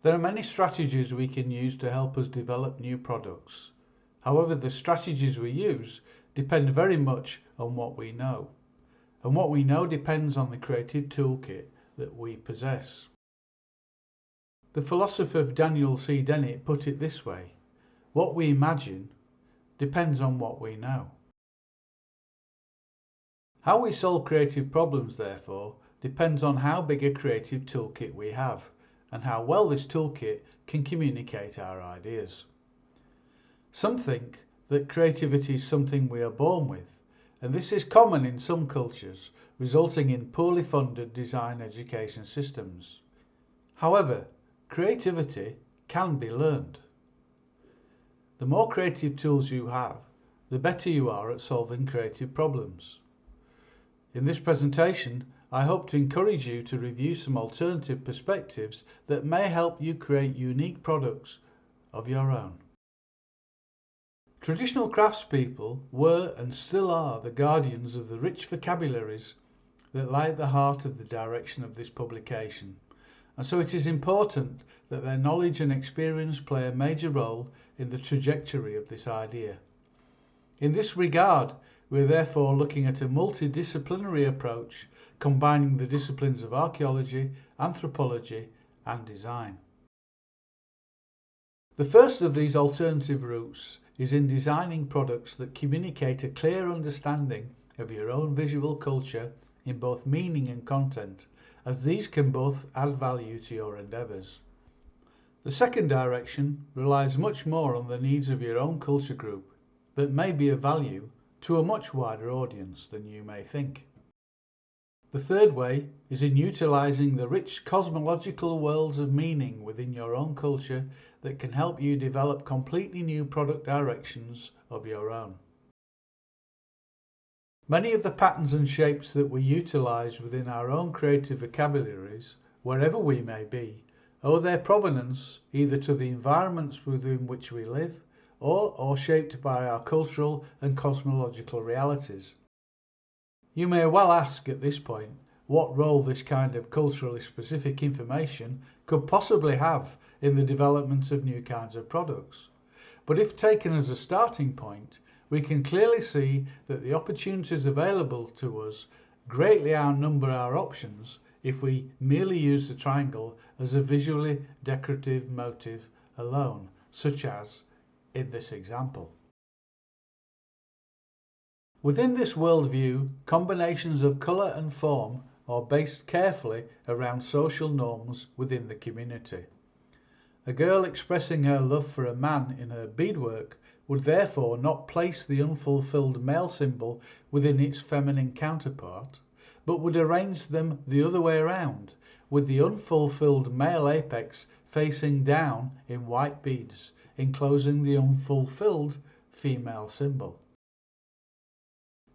There are many strategies we can use to help us develop new products. However, the strategies we use depend very much on what we know. And what we know depends on the creative toolkit that we possess. The philosopher Daniel C. Dennett put it this way: what we imagine depends on what we know. How we solve creative problems, therefore, depends on how big a creative toolkit we have and how well this toolkit can communicate our ideas. Some think that creativity is something we are born with, and this is common in some cultures, resulting in poorly funded design education systems. However, creativity can be learned. The more creative tools you have, the better you are at solving creative problems. In this presentation, I hope to encourage you to review some alternative perspectives that may help you create unique products of your own. Traditional craftspeople were and still are the guardians of the rich vocabularies that lie at the heart of the direction of this publication, and so it is important that their knowledge and experience play a major role in the trajectory of this idea. In this regard, we are therefore looking at a multidisciplinary approach combining the disciplines of archaeology, anthropology and design. The first of these alternative routes is in designing products that communicate a clear understanding of your own visual culture in both meaning and content, as these can both add value to your endeavours. The second direction relies much more on the needs of your own culture group, but may be of value to a much wider audience than you may think. The third way is in utilising the rich cosmological worlds of meaning within your own culture that can help you develop completely new product directions of your own. Many of the patterns and shapes that we utilise within our own creative vocabularies, wherever we may be, owe their provenance either to the environments within which we live or shaped by our cultural and cosmological realities. You may well ask at this point what role this kind of culturally specific information could possibly have in the development of new kinds of products. But if taken as a starting point, we can clearly see that the opportunities available to us greatly outnumber our options if we merely use the triangle as a visually decorative motif alone, such as in this example. Within this worldview, combinations of colour and form are based carefully around social norms within the community. A girl expressing her love for a man in her beadwork would therefore not place the unfulfilled male symbol within its feminine counterpart, but would arrange them the other way around, with the unfulfilled male apex facing down in white beads, enclosing the unfulfilled female symbol.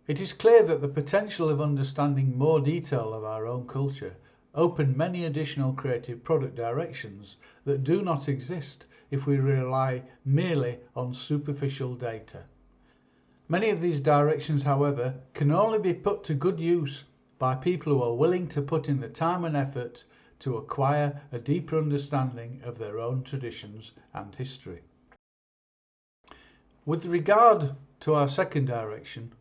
It is clear that the potential of understanding more detail of our own culture open many additional creative product directions that do not exist if we rely merely on superficial data. Many of these directions, however, can only be put to good use by people who are willing to put in the time and effort to acquire a deeper understanding of their own traditions and history. With regard to our second direction,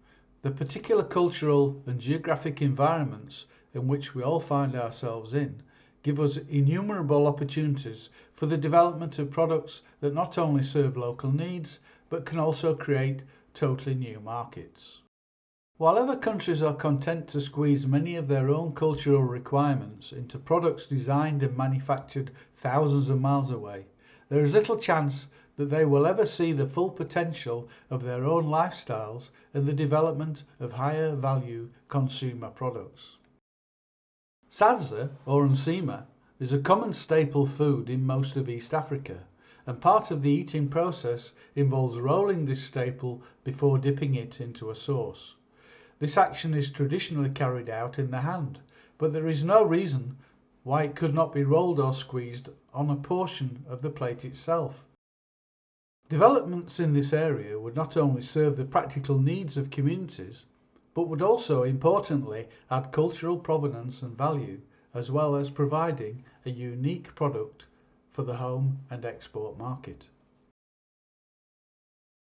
the particular cultural and geographic environments in which we all find ourselves in give us innumerable opportunities for the development of products that not only serve local needs but can also create totally new markets. While other countries are content to squeeze many of their own cultural requirements into products designed and manufactured thousands of miles away, there is little chance that they will ever see the full potential of their own lifestyles in the development of higher value consumer products. Sadza or nsima is a common staple food in most of East Africa, and part of the eating process involves rolling this staple before dipping it into a sauce. This action is traditionally carried out in the hand, but there is no reason why it could not be rolled or squeezed on a portion of the plate itself. Developments in this area would not only serve the practical needs of communities, but would also importantly add cultural provenance and value, as well as providing a unique product for the home and export market.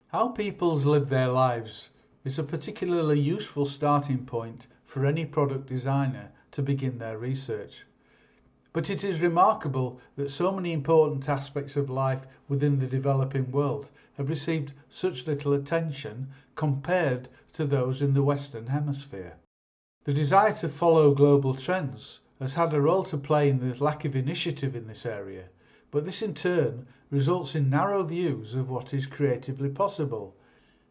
How peoples live their lives is a particularly useful starting point for any product designer to begin their research. But it is remarkable that so many important aspects of life within the developing world have received such little attention compared to those in the Western Hemisphere. The desire to follow global trends has had a role to play in the lack of initiative in this area, but this in turn results in narrow views of what is creatively possible.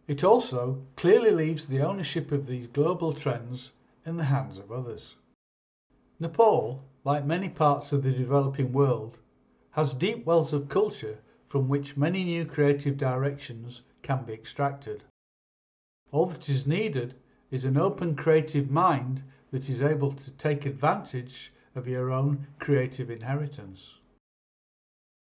It also clearly leaves the ownership of these global trends in the hands of others. Nepal, like many parts of the developing world, has deep wells of culture from which many new creative directions can be extracted. All that is needed is an open creative mind that is able to take advantage of your own creative inheritance.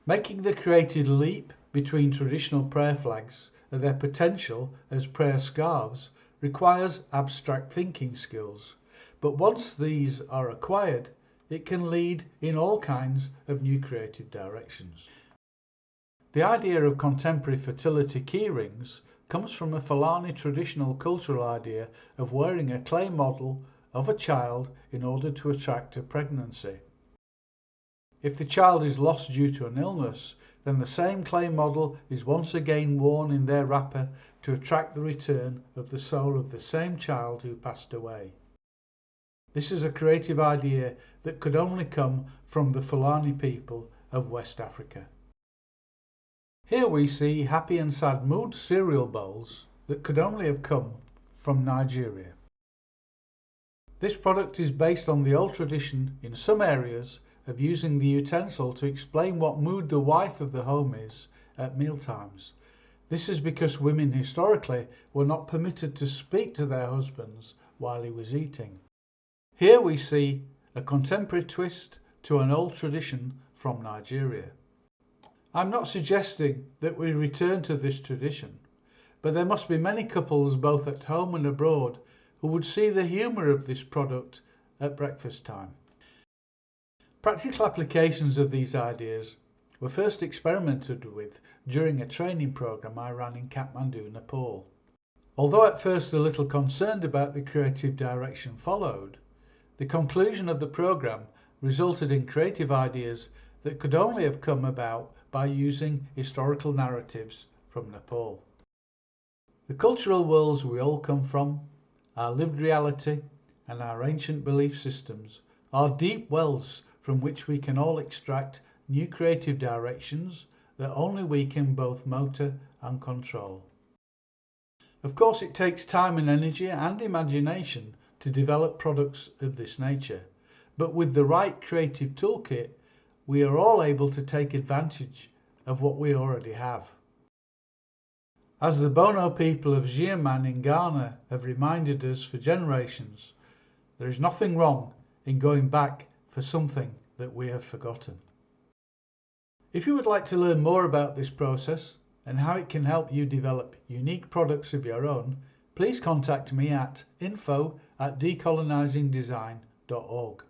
Making the creative leap between traditional prayer flags and their potential as prayer scarves requires abstract thinking skills. But once these are acquired, it can lead in all kinds of new creative directions. The idea of contemporary fertility key rings comes from a Fulani traditional cultural idea of wearing a clay model of a child in order to attract a pregnancy. If the child is lost due to an illness, then the same clay model is once again worn in their wrapper to attract the return of the soul of the same child who passed away. This is a creative idea that could only come from the Fulani people of West Africa. Here we see happy and sad mood cereal bowls that could only have come from Nigeria. This product is based on the old tradition in some areas of using the utensil to explain what mood the wife of the home is at mealtimes. This is because women historically were not permitted to speak to their husbands while he was eating. Here we see a contemporary twist to an old tradition from Nigeria. I'm not suggesting that we return to this tradition, but there must be many couples both at home and abroad who would see the humour of this product at breakfast time. Practical applications of these ideas were first experimented with during a training program I ran in Kathmandu, Nepal. Although at first a little concerned about the creative direction followed, the conclusion of the program resulted in creative ideas that could only have come about by using historical narratives from Nepal. The cultural worlds we all come from, our lived reality and our ancient belief systems are deep wells from which we can all extract new creative directions that only we can both motor and control. Of course, it takes time and energy and imagination to develop products of this nature, but with the right creative toolkit, we are all able to take advantage of what we already have. As the Bono people of Xiamen in Ghana have reminded us for generations, there is nothing wrong in going back for something that we have forgotten. If you would like to learn more about this process and how it can help you develop unique products of your own, please contact me at info@decolonizingdesign.org.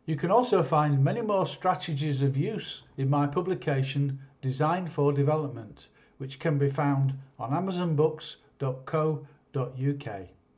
You can also find many more strategies of use in my publication Design for Development, which can be found on amazonbooks.co.uk.